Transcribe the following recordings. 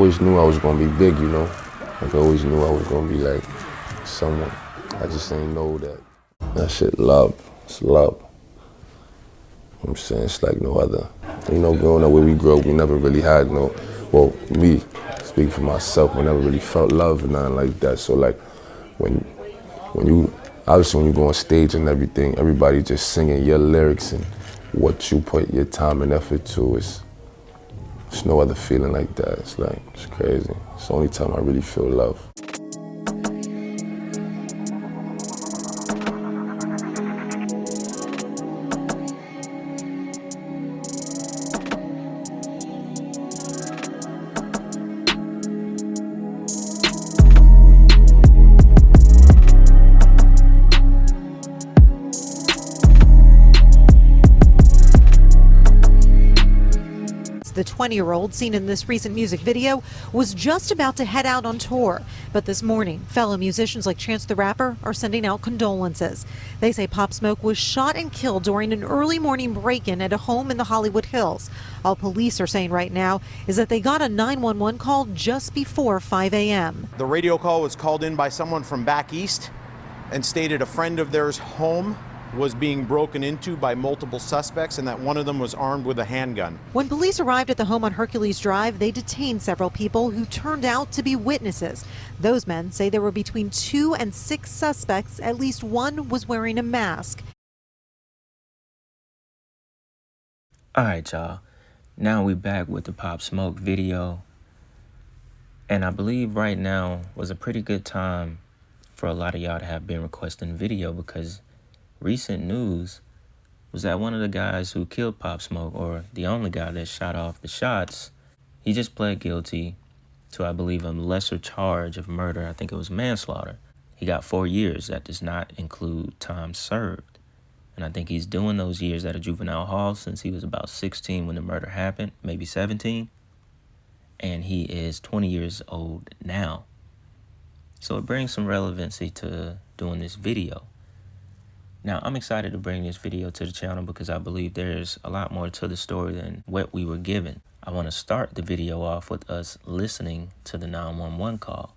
always knew I was gonna be big, you know? Like I always knew I was gonna be like someone. I just ain't know that shit love. It's love. You know what I'm saying? It's like no other. You know, growing up where we grew up, we never really had no, well, me, speaking for myself, I never really felt love or nothing like that. So like when you, obviously when you go on stage and everything, everybody just singing your lyrics and what you put your time and effort to is, there's no other feeling like that. It's like, it's crazy. It's the only time I really feel love. The 20-year-old seen in this recent music video was just about to head out on tour. But this morning, fellow musicians like Chance the Rapper are sending out condolences. They say Pop Smoke was shot and killed during an early morning break-in at a home in the Hollywood Hills. All police are saying right now is that they got a 911 call just before 5 a.m. The radio call was called in by someone from back east and stated a friend of theirs' home was being broken into by multiple suspects and that one of them was armed with a handgun. When police arrived at the home on Hercules Drive, they detained several people who turned out to be witnesses. Those men say there were between 2 and 6 suspects. At least one was wearing a mask. All right, y'all. Now we back with the Pop Smoke video. And I believe right now was a pretty good time for a lot of y'all to have been requesting video, because recent news was that one of the guys who killed Pop Smoke, or the only guy that shot off the shots, he just pled guilty to, I believe, a lesser charge of murder. I think it was manslaughter. He got 4 years. That does not include time served. And I think he's doing those years at a juvenile hall since he was about 16 when the murder happened, maybe 17. And he is 20 years old now. So it brings some relevancy to doing this video. Now, I'm excited to bring this video to the channel because I believe there's a lot more to the story than what we were given. I want to start the video off with us listening to the 911 call.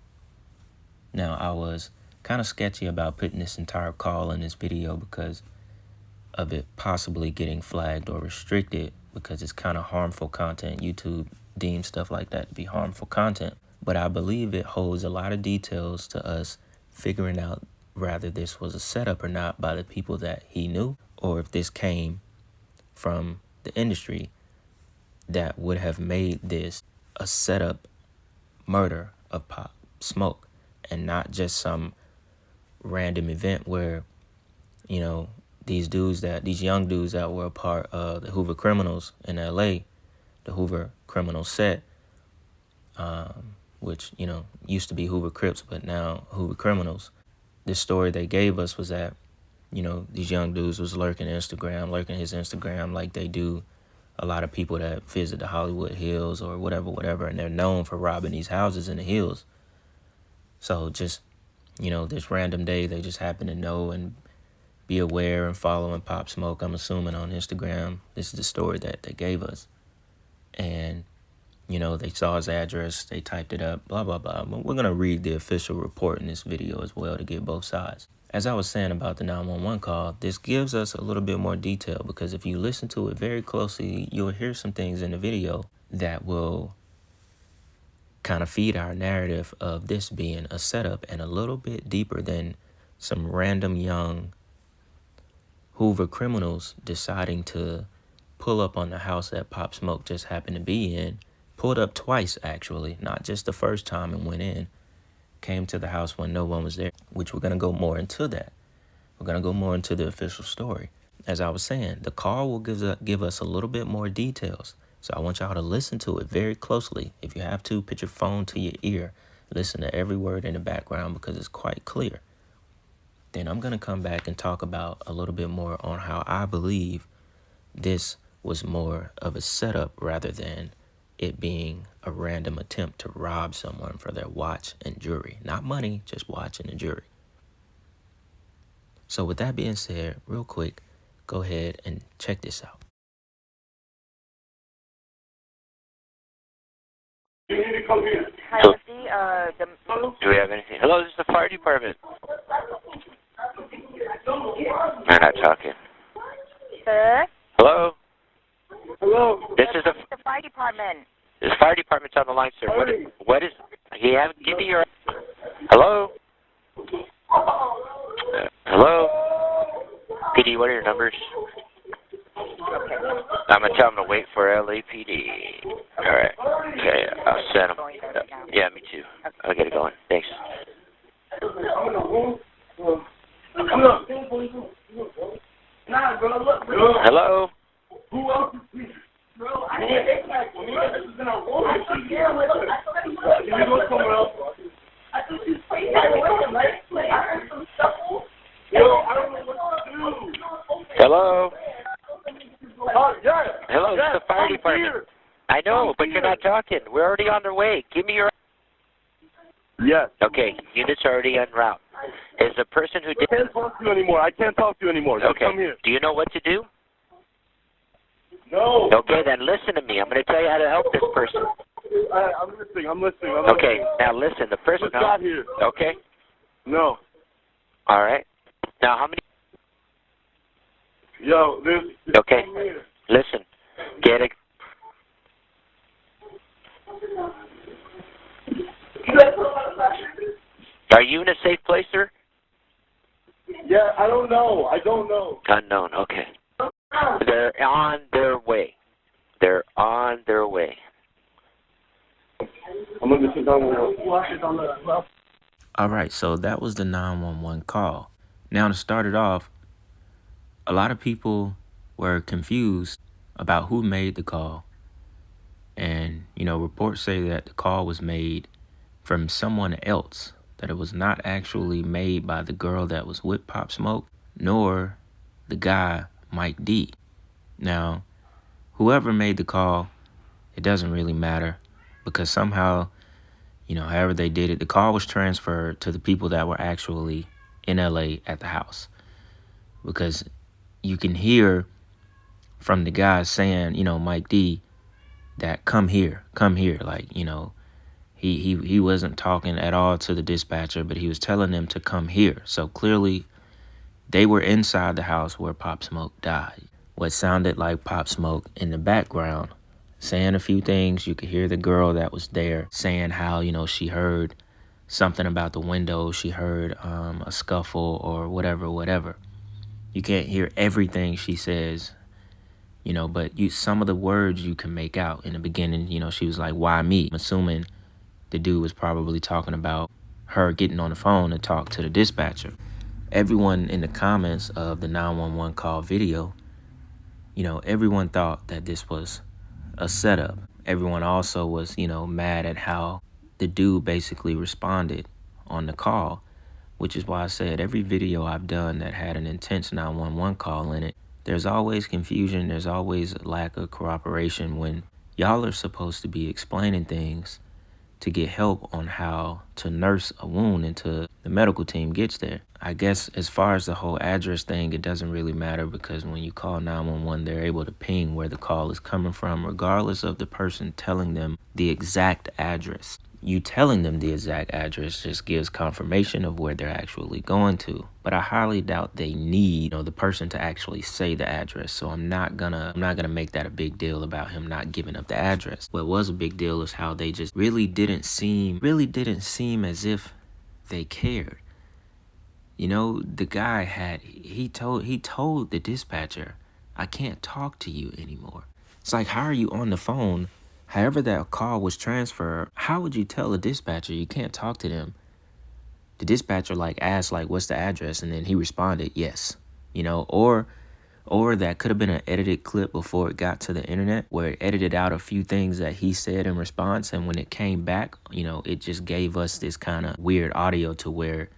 Now, I was kind of sketchy about putting this entire call in this video because of it possibly getting flagged or restricted, because it's kind of harmful content. YouTube deems stuff like that to be harmful content. But I believe it holds a lot of details to us figuring out whether this was a setup or not by the people that he knew, or if this came from the industry that would have made this a setup murder of Pop Smoke and not just some random event where, you know, these young dudes that were a part of the Hoover Criminals in LA, the Hoover Criminals set, which, you know, used to be Hoover Crips, but now Hoover Criminals. This story they gave us was that, you know, these young dudes was lurking his Instagram like they do a lot of people that visit the Hollywood Hills or whatever, and they're known for robbing these houses in the hills. So just, you know, this random day, they just happen to know and be aware and following Pop Smoke, I'm assuming, on Instagram. This is the story that they gave us. And, you know, they saw his address, they typed it up, blah, blah, blah. But we're going to read the official report in this video as well to get both sides. As I was saying about the 911 call, this gives us a little bit more detail, because if you listen to it very closely, you'll hear some things in the video that will kind of feed our narrative of this being a setup and a little bit deeper than some random young Hoover criminals deciding to pull up on the house that Pop Smoke just happened to be in. Pulled up twice, actually, not just the first time, and went in. Came to the house when no one was there, which we're going to go more into that. We're going to go more into the official story. As I was saying, the call will give us a little bit more details. So I want y'all to listen to it very closely. If you have to, put your phone to your ear. Listen to every word in the background because it's quite clear. Then I'm going to come back and talk about a little bit more on how I believe this was more of a setup rather than it being a random attempt to rob someone for their watch and jewelry. Not money, just watch and jewelry. So with that being said, real quick, go ahead and check this out. You need to Hi, Misty. Do we have anything? Hello, this is the fire department. They're not talking. Sir? Hello? Hello? This is The fire department. the fire department's on the line, sir. What is, give me your, hello? Hello? PD, what are your numbers? I'm going to tell them to wait for LAPD. All right. Okay, I'll send them. Yeah, me too. I'll get it going. Thanks. Hello? Who else is here? Hello? Yes. Hello, this is the fire department. Here. I know, but you're not talking. We're already on their way. Give me your... Yes. Okay, units are already en route. Is the person who I did... can't talk to you anymore. I can't talk to you anymore. Just Okay. come here. Do you know what to do? No. Okay, then listen to me. I'm going to tell you how to help this person. I'm listening. Okay, now listen. The person... Just got here. Okay. No. All right. Now, how many... Yo, this. Okay. Listen. Get it. Are you in a safe place, sir? Yeah, I don't know. Unknown. Okay. They're on their way. I'm gonna sit down with All right, so that was the 911 call. Now, to start it off, a lot of people were confused about who made the call. And, reports say that the call was made from someone else, that it was not actually made by the girl that was with Pop Smoke, nor the guy, Mike D. Now, whoever made the call, it doesn't really matter, because somehow, however they did it, the call was transferred to the people that were actually in LA at the house. Because you can hear from the guy saying, Mike D, that come here. Like, he wasn't talking at all to the dispatcher, but he was telling them to come here. So clearly they were inside the house where Pop Smoke died. What sounded like Pop Smoke in the background saying a few things. You could hear the girl that was there saying how, she heard something about the window. She heard a scuffle or whatever. You can't hear everything she says, but some of the words you can make out. In the beginning, she was like, why me? I'm assuming the dude was probably talking about her getting on the phone to talk to the dispatcher. Everyone in the comments of the 911 call video, everyone thought that this was a setup. Everyone also was, mad at how the dude basically responded on the call, which is why I said every video I've done that had an intense 911 call in it, there's always confusion. There's always a lack of cooperation when y'all are supposed to be explaining things to get help on how to nurse a wound until the medical team gets there. I guess as far as the whole address thing, it doesn't really matter, because when you call 911, they're able to ping where the call is coming from, regardless of the person telling them the exact address. You telling them the exact address just gives confirmation of where they're actually going to. But I highly doubt they need, the person to actually say the address. So I'm not gonna make that a big deal about him not giving up the address. What was a big deal is how they just really didn't seem as if they cared. The guy he told the dispatcher, I can't talk to you anymore. It's like, how are you on the phone? However that call was transferred, how would you tell a dispatcher you can't talk to them? The dispatcher asked what's the address, and then he responded yes. Or that could have been an edited clip before it got to the internet, where it edited out a few things that he said in response, and when it came back, it just gave us this kind of weird audio to where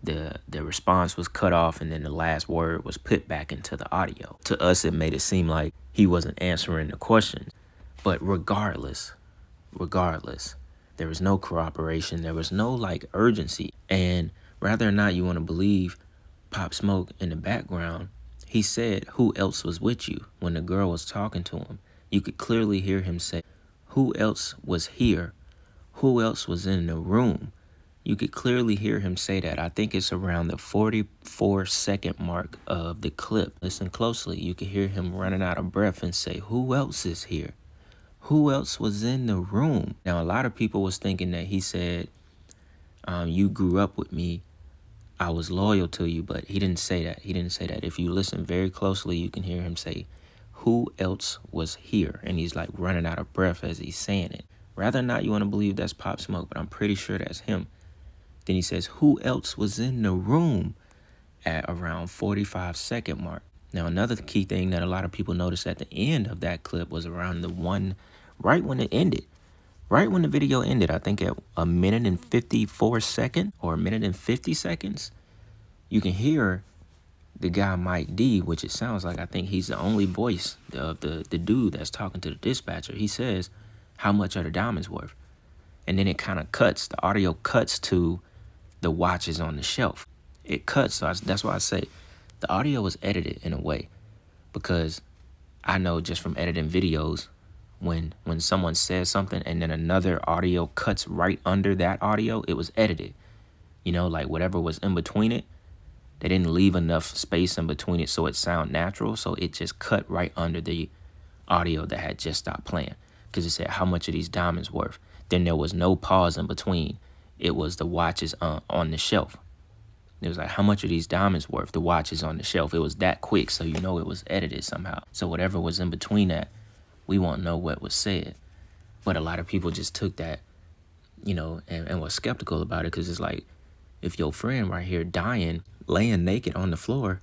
the response was cut off and then the last word was put back into the audio. To us, it made it seem like he wasn't answering the questions. But regardless, there was no cooperation. There was no urgency. And whether or not you want to believe Pop Smoke in the background, he said, who else was with you? When the girl was talking to him, you could clearly hear him say, who else was here? Who else was in the room? You could clearly hear him say that. I think it's around the 44-second mark of the clip. Listen closely. You could hear him running out of breath and say, who else is here? Who else was in the room? Now, a lot of people was thinking that he said, you grew up with me, I was loyal to you, but he didn't say that. He didn't say that. If you listen very closely, you can hear him say, who else was here? And he's like running out of breath as he's saying it. Rather than not, you want to believe that's Pop Smoke, but I'm pretty sure that's him. Then he says, who else was in the room at around 45-second mark? Now, another key thing that a lot of people noticed at the end of that clip was around the one right when it ended. Right when the video ended, I think at 1:54 or 1:50 seconds, you can hear the guy Mike D, which it sounds like, I think he's the only voice of the dude that's talking to the dispatcher. He says, how much are the diamonds worth? And then it kind of cuts, the audio cuts to the watches on the shelf. It cuts, so that's why I say the audio was edited in a way, because I know just from editing videos, when someone says something and then another audio cuts right under that audio, it was edited. You know, like whatever was in between it, they didn't leave enough space in between it so it sound natural, so it just cut right under the audio that had just stopped playing, because it said, how much are these diamonds worth? Then there was no pause in between. It was the watches on the shelf. It was like, how much are these diamonds worth? The watches on the shelf. It was that quick, so you know it was edited somehow. So whatever was in between that, we won't know what was said. But a lot of people just took that, you know, and were skeptical about it, because it's like, if your friend right here dying, laying naked on the floor,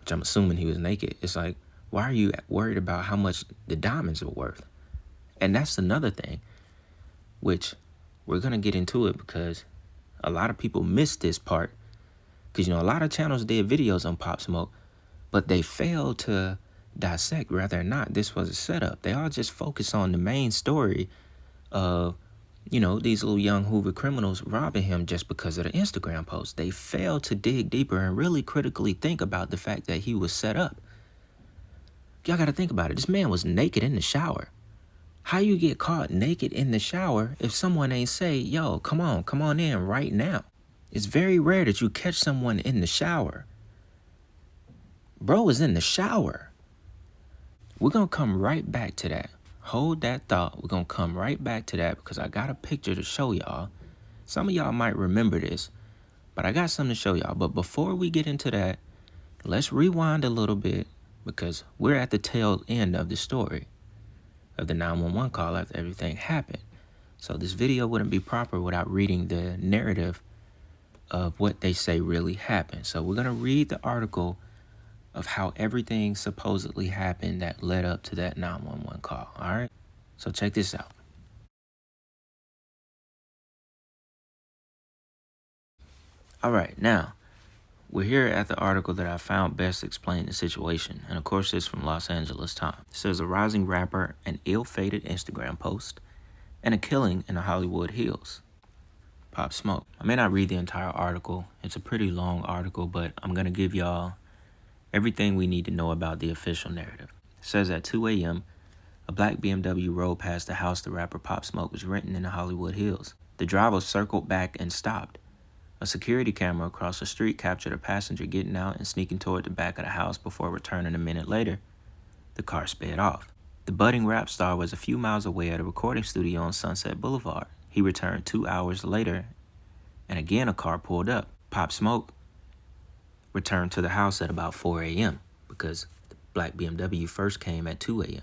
which I'm assuming he was naked, it's like, why are you worried about how much the diamonds are worth? And that's another thing, which we're going to get into it, because a lot of people missed this part. Because, you know, a lot of channels did videos on Pop Smoke, but they failed to dissect whether or not this was a setup. They all just focus on the main story of, you know, these little young Hoover criminals robbing him just because of the Instagram post. They failed to dig deeper and really critically think about the fact that he was set up. Y'all got to think about it. This man was naked in the shower. How you get caught naked in the shower if someone ain't say, yo, come on in right now? It's very rare that you catch someone in the shower. Bro was in the shower. We're going to come right back to that. Hold that thought. We're going to come right back to that, because I got a picture to show y'all. Some of y'all might remember this, but I got something to show y'all. But before we get into that, let's rewind a little bit, because we're at the tail end of the story of the 911 call after everything happened. So this video wouldn't be proper without reading the narrative of what they say really happened. So we're going to read the article of how everything supposedly happened that led up to that 911 call. All right? So check this out. All right, now, we're here at the article that I found best explain the situation. And of course, it's from Los Angeles Times. It says, a rising rapper, an ill-fated Instagram post, and a killing in the Hollywood Hills. Pop Smoke. I may not read the entire article. It's a pretty long article, but I'm going to give y'all everything we need to know about the official narrative. It says at 2 a.m., a black BMW rolled past the house the rapper Pop Smoke was renting in the Hollywood Hills. The driver circled back and stopped. A security camera across the street captured a passenger getting out and sneaking toward the back of the house before returning a minute later. The car sped off. The budding rap star was a few miles away at a recording studio on Sunset Boulevard. He returned 2 hours later, and again a car pulled up. Pop Smoke returned to the house at about 4 a.m. because the black BMW first came at 2 a.m.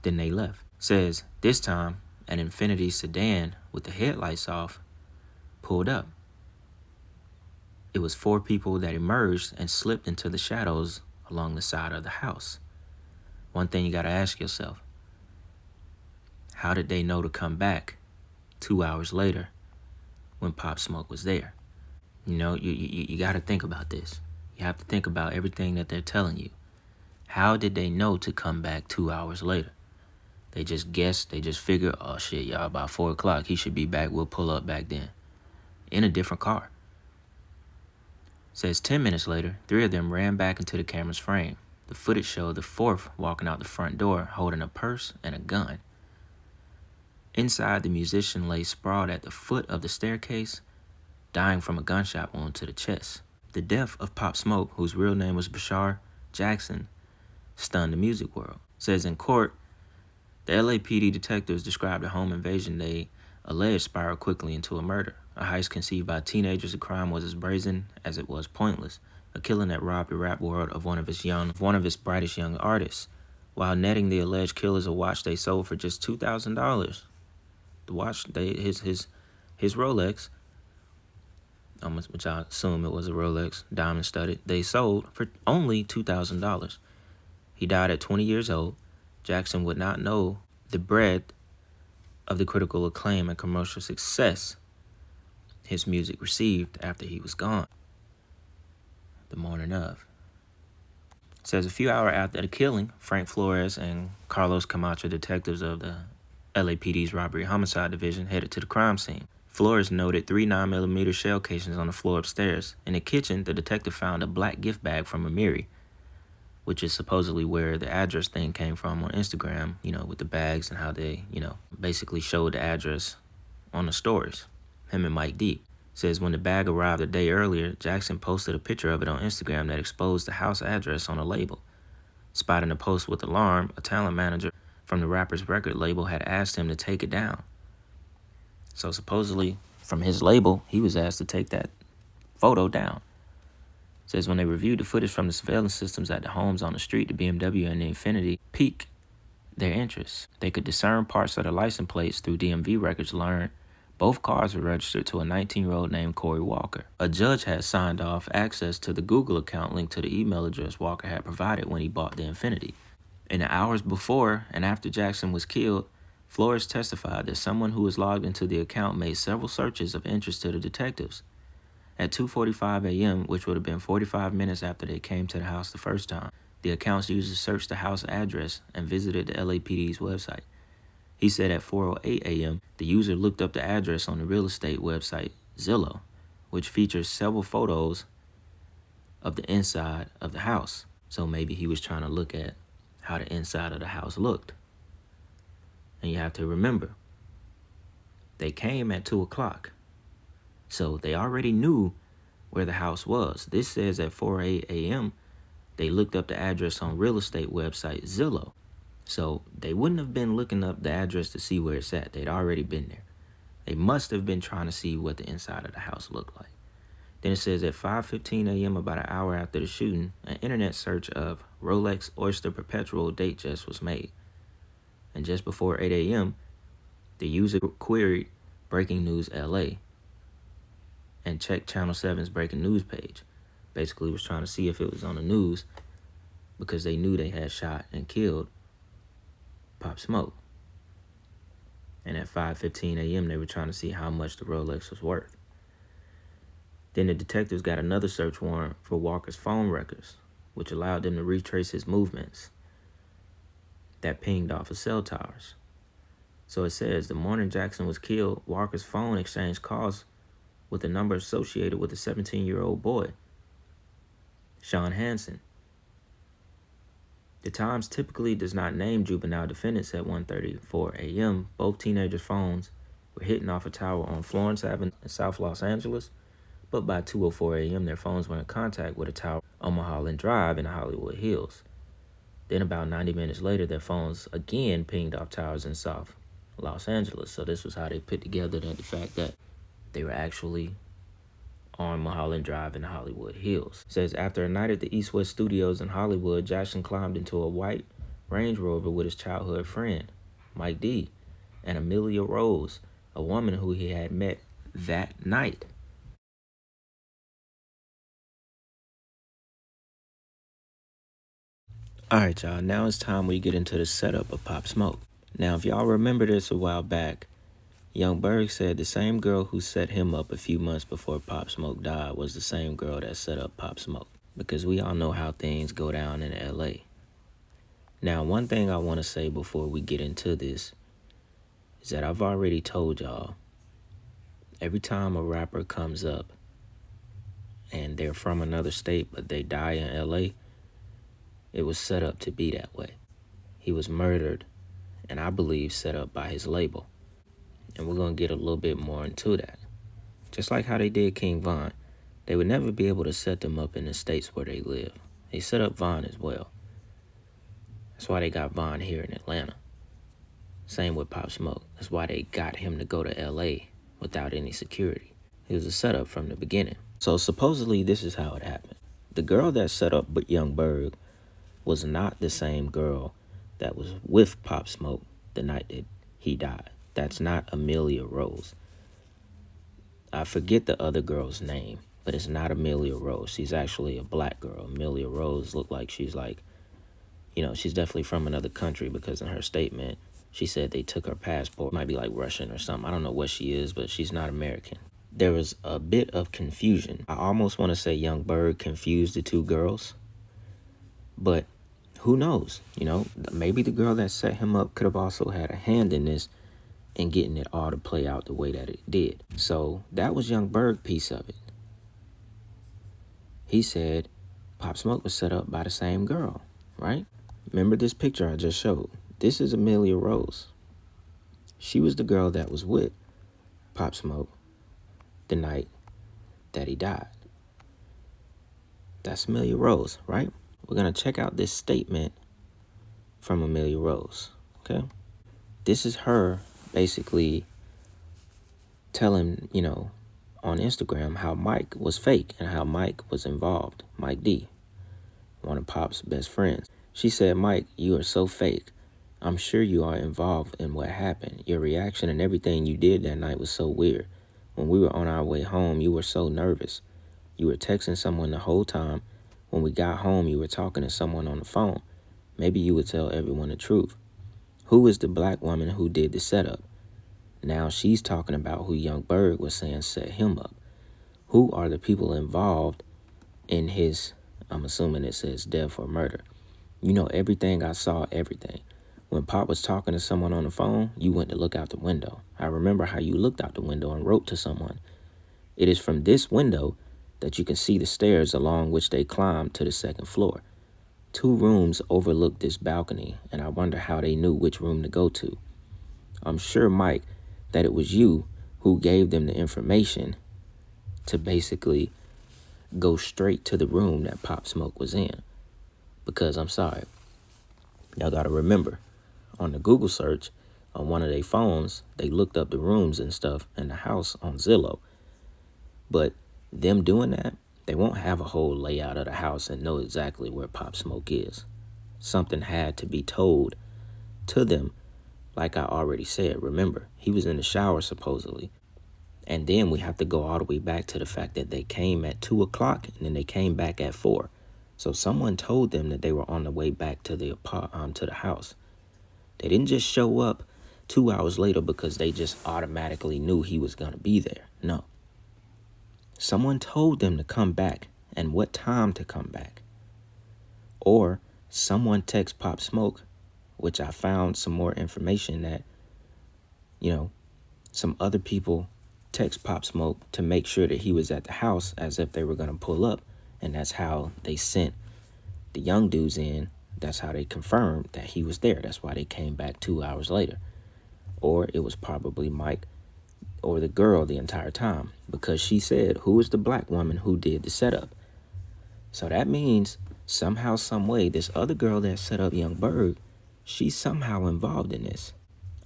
Then they left. Says, this time, an Infiniti sedan with the headlights off pulled up. It was 4 people that emerged and slipped into the shadows along the side of the house. One thing you got to ask yourself, how did they know to come back 2 hours later when Pop Smoke was there? You know, you got to think about this. You have to think about everything that they're telling you. How did they know to come back 2 hours later? They just guessed, they just figured, oh shit, y'all, about 4 o'clock, he should be back, we'll pull up back then. In a different car. Says 10 minutes later, 3 of them ran back into the camera's frame. The footage showed the 4th walking out the front door holding a purse and a gun. Inside, the musician lay sprawled at the foot of the staircase, dying from a gunshot wound to the chest. The death of Pop Smoke, whose real name was Bashar Jackson, stunned the music world. It says in court, the LAPD detectives described the home invasion they alleged spiraled quickly into a murder. A heist conceived by teenagers, the crime was as brazen as it was pointless. A killing that robbed the rap world of one of its brightest young artists, while netting the alleged killers a watch they sold for just $2,000. The watch, his Rolex, which I assume it was a Rolex, diamond studded, they sold for only $2,000. He died at 20 years old. Jackson would not know the breadth of the critical acclaim and commercial success his music received after he was gone. The morning of. It says a few hours after the killing, Frank Flores and Carlos Camacho, detectives of the LAPD's Robbery Homicide Division, headed to the crime scene. Flores noted 3 9mm shell casings on the floor upstairs. In the kitchen, the detective found a black gift bag from Amiri, which is supposedly where the address thing came from on Instagram, with the bags and how they, basically showed the address on the stories. Him and Mike D. Says when the bag arrived a day earlier, Jackson posted a picture of it on Instagram that exposed the house address on a label. Spotting the post with alarm, a talent manager from the rapper's record label had asked him to take it down. So supposedly, from his label, he was asked to take that photo down. Says when they reviewed the footage from the surveillance systems at the homes on the street, the BMW and the Infiniti piqued their interest. They could discern parts of the license plates through DMV records, learned both cars were registered to a 19-year-old named Corey Walker. A judge had signed off access to the Google account linked to the email address Walker had provided when he bought the Infiniti. In the hours before and after Jackson was killed, Flores testified that someone who was logged into the account made several searches of interest to the detectives. At 2:45 a.m., which would have been 45 minutes after they came to the house the first time, the account's users searched the house address and visited the LAPD's website. He said at 4:08 a.m., the user looked up the address on the real estate website Zillow, which features several photos of the inside of the house. So maybe he was trying to look at how the inside of the house looked. And you have to remember, they came at 2 o'clock. So they already knew where the house was. This says at 4:08 a.m., they looked up the address on real estate website Zillow. So they wouldn't have been looking up the address to see where it's at. They'd already been there. They must have been trying to see what the inside of the house looked like. Then it says at 5:15 a.m., about an hour after the shooting, an internet search of Rolex Oyster Perpetual Datejust was made. And just before 8 a.m., the user queried Breaking News LA and checked Channel 7's breaking news page. Basically was trying to see if it was on the news because they knew they had shot and killed Pop Smoke. And at 5:15 a.m., they were trying to see how much the Rolex was worth. Then the detectives got another search warrant for Walker's phone records, which allowed them to retrace his movements that pinged off of cell towers. So it says the morning Jackson was killed, Walker's phone exchanged calls with a number associated with a 17-year-old boy, Sean Hansen. The Times typically does not name juvenile defendants at 1:34 a.m. Both teenagers' phones were hitting off a tower on Florence Avenue in South Los Angeles, but by 2:04 a.m. their phones were in contact with a tower on Mulholland Drive in Hollywood Hills. Then about 90 minutes later, their phones again pinged off towers in South Los Angeles. So this was how they put together the fact that they were actually on Mulholland Drive in Hollywood Hills. It says after a night at the East West Studios in Hollywood, Jackson climbed into a white Range Rover with his childhood friend, Mike D, and Amelia Rose, a woman who he had met that night. Alright, y'all, now it's time we get into the setup of Pop Smoke. Now, if y'all remember this a while back, Young Berg said the same girl who set him up a few months before Pop Smoke died was the same girl that set up Pop Smoke. Because we all know how things go down in LA. Now, one thing I want to say before we get into this is that I've already told y'all, every time a rapper comes up and they're from another state but they die in LA, it was set up to be that way. He was murdered, and I believe set up by his label. And we're going to get a little bit more into that. Just like how they did King Von. They would never be able to set them up in the states where they live. They set up Von as well. That's why they got Von here in Atlanta. Same with Pop Smoke. That's why they got him to go to LA without any security. It was a setup from the beginning. So supposedly this is how it happened. The girl that set up Young Berg was not the same girl that was with Pop Smoke the night that he died. That's not Amelia Rose. I forget the other girl's name, but it's not Amelia Rose. She's actually a black girl. Amelia Rose looked like she's like, she's definitely from another country, because in her statement, she said they took her passport. Might be like Russian or something. I don't know what she is, but she's not American. There was a bit of confusion. I almost want to say Young Berg confused the two girls, but who knows? Maybe the girl that set him up could have also had a hand in this and getting it all to play out the way that it did. So that was Young Berg piece of it. He said Pop Smoke was set up by the same girl, right? Remember this picture I just showed? This is Amelia Rose. She was the girl that was with Pop Smoke the night that he died. That's Amelia Rose, right? We're going to check out this statement from Amelia Rose, okay? This is her basically telling, on Instagram how Mike was fake and how Mike was involved. Mike D, one of Pop's best friends. She said, "Mike, you are so fake. I'm sure you are involved in what happened. Your reaction and everything you did that night was so weird. When we were on our way home, you were so nervous. You were texting someone the whole time. When we got home, you were talking to someone on the phone. Maybe you would tell everyone the truth. Who is the black woman who did the setup?" Now she's talking about who Young Berg was saying set him up. Who are the people involved in his, I'm assuming it says death or murder. Everything, I saw everything. When Pop was talking to someone on the phone, you went to look out the window. I remember how you looked out the window and wrote to someone. It is from this window that you can see the stairs along which they climbed to the second floor. 2 rooms overlook this balcony, and I wonder how they knew which room to go to. I'm sure, Mike, that it was you who gave them the information to basically go straight to the room that Pop Smoke was in. Because I'm sorry, y'all got to remember, on the Google search, on one of their phones, they looked up the rooms and stuff in the house on Zillow. But them doing that, they won't have a whole layout of the house and know exactly where Pop Smoke is. Something had to be told to them. Like I already said, remember, he was in the shower supposedly. And then we have to go all the way back to the fact that they came at 2 o'clock and then they came back at 4. So someone told them that they were on the way back to the house. They didn't just show up 2 hours later because they just automatically knew he was going to be there. No. Someone told them to come back and what time to come back. Or someone text Pop Smoke, which I found some more information that, some other people text Pop Smoke to make sure that he was at the house as if they were going to pull up. And that's how they sent the young dudes in. That's how they confirmed that he was there. That's why they came back 2 hours later. Or it was probably Mike or the girl the entire time, because she said, who is the black woman who did the setup? So that means somehow, some way, this other girl that set up Young Berg, she's somehow involved in this.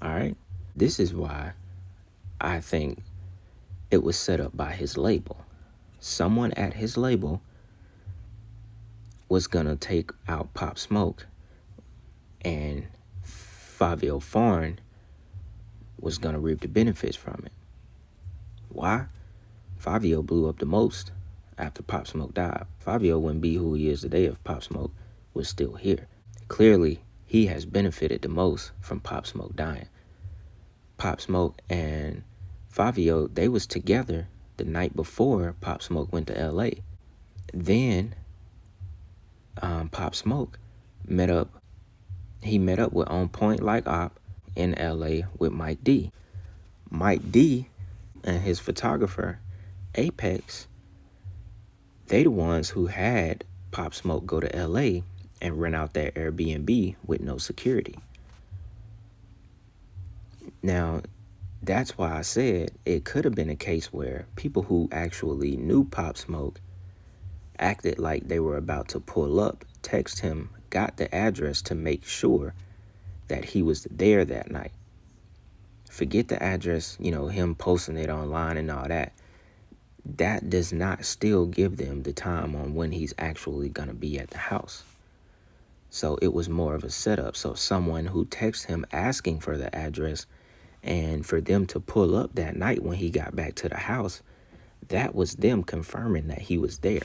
All right. This is why I think it was set up by his label. Someone at his label was going to take out Pop Smoke, and Fabio Foreign was going to reap the benefits from it. Why? Fabio blew up the most after Pop Smoke died. Fabio wouldn't be who he is today if Pop Smoke was still here. Clearly, he has benefited the most from Pop Smoke dying. Pop Smoke and Fabio, they was together the night before Pop Smoke went to LA. Then Pop Smoke met up with On Point Like Op in LA with Mike D. Mike D and his photographer, Apex, they the ones who had Pop Smoke go to LA and rent out that Airbnb with no security. Now, That's why I said it could have been a case where people who actually knew Pop Smoke acted like they were about to pull up, text him, got the address to make sure that he was there that night. Forget the address, him posting it online and all that. That does not still give them the time on when he's actually going to be at the house. So it was more of a setup. So someone who texted him asking for the address and for them to pull up that night when he got back to the house, that was them confirming that he was there.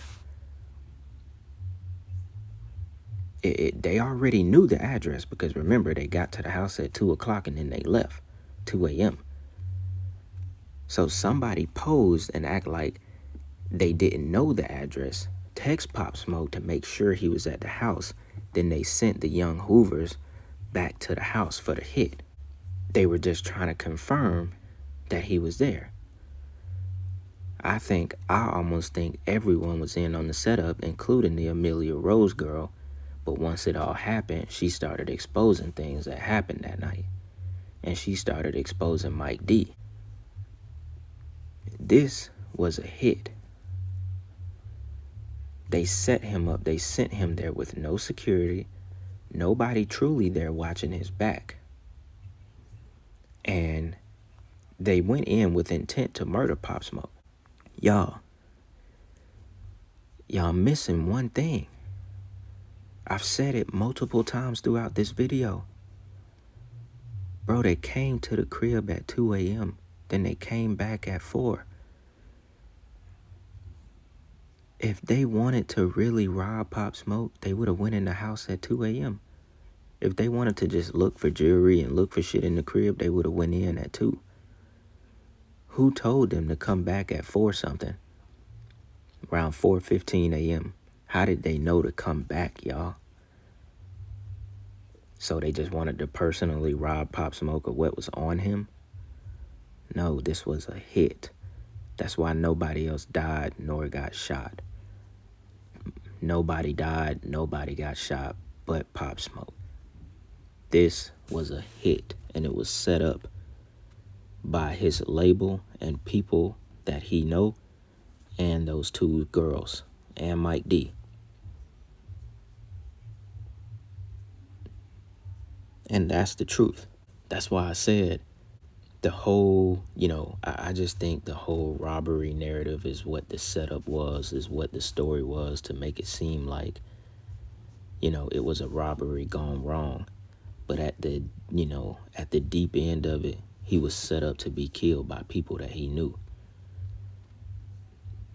They already knew the address because remember, they got to the house at 2 o'clock and then they left, 2 a.m. So somebody posed and act like they didn't know the address, text Pop Smoke to make sure he was at the house. Then they sent the young Hoovers back to the house for the hit. They were just trying to confirm that he was there. I almost think everyone was in on the setup, including the Amelia Rose girl. But once it all happened, she started exposing things that happened that night. And she started exposing Mike D. This was a hit. They set him up. They sent him there with no security, nobody truly there watching his back. And they went in with intent to murder Pop Smoke. Y'all missing one thing. I've said it multiple times throughout this video. Bro, they came to the crib at 2 a.m. Then they came back at 4. If they wanted to really rob Pop Smoke, they would have went in the house at 2 a.m. If they wanted to just look for jewelry and look for shit in the crib, they would have went in at 2. Who told them to come back at 4 something? Around 4:15 a.m. How did they know to come back, y'all? So they just wanted to personally rob Pop Smoke of what was on him? No, this was a hit. That's why nobody else died nor got shot. Nobody died, nobody got shot but Pop Smoke. This was a hit, and it was set up by his label and people that he know, and those 2 girls, and Mike D. And that's the truth. That's why I said the whole, I just think the whole robbery narrative is what the setup was, is what the story was to make it seem like, it was a robbery gone wrong. But at the deep end of it, he was set up to be killed by people that he knew.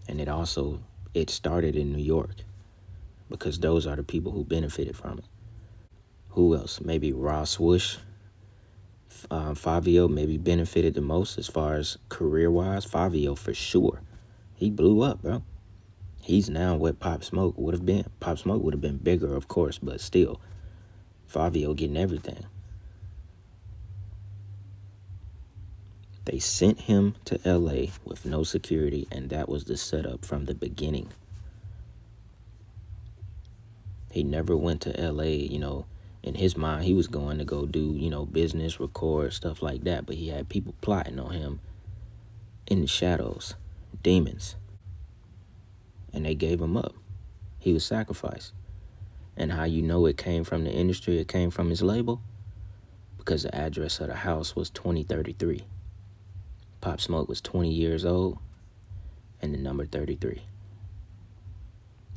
And it started in New York because those are the people who benefited from it. Who else? Maybe Ross Swish, Fabio maybe benefited the most as far as career-wise. Fabio for sure. He blew up, bro. He's now what Pop Smoke would have been. Pop Smoke would have been bigger, of course, but still, Fabio getting everything. They sent him to L.A. with no security, and that was the setup from the beginning. He never went to L.A., in his mind, he was going to go do, business, record, stuff like that. But he had people plotting on him in the shadows, demons. And they gave him up. He was sacrificed. And how you know it came from the industry, it came from his label? Because the address of the house was 2033. Pop Smoke was 20 years old, and the number 33.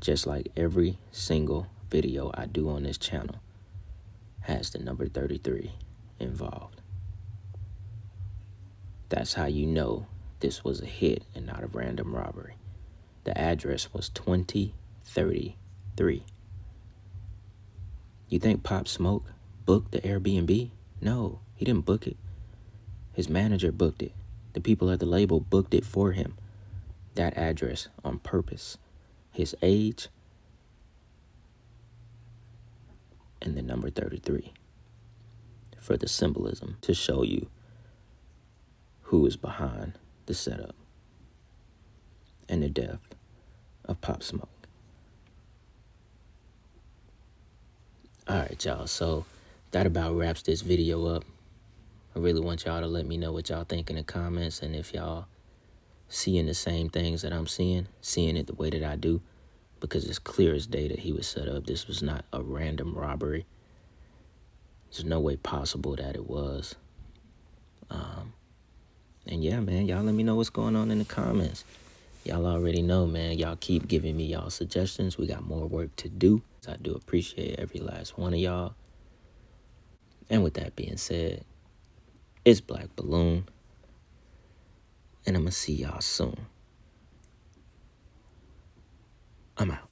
Just like every single video I do on this channel has the number 33 involved. That's how you know this was a hit and not a random robbery. The address was 2033. You think Pop Smoke booked the Airbnb? No, he didn't book it. His manager booked it. The people at the label booked it for him. That address on purpose. His age and the number 33 for the symbolism to show you who is behind the setup and the death of Pop Smoke. All right, y'all. So that about wraps this video up. I really want y'all to let me know what y'all think in the comments, and if y'all seeing the same things that I'm seeing it the way that I do, because it's clear as day that he was set up. This was not a random robbery. There's no way possible that it was. And yeah, man, y'all let me know what's going on in the comments. Y'all already know, man. Y'all keep giving me y'all suggestions. We got more work to do. I do appreciate every last one of y'all. And with that being said, it's Black Balloon. And I'm going to see y'all soon. I'm out.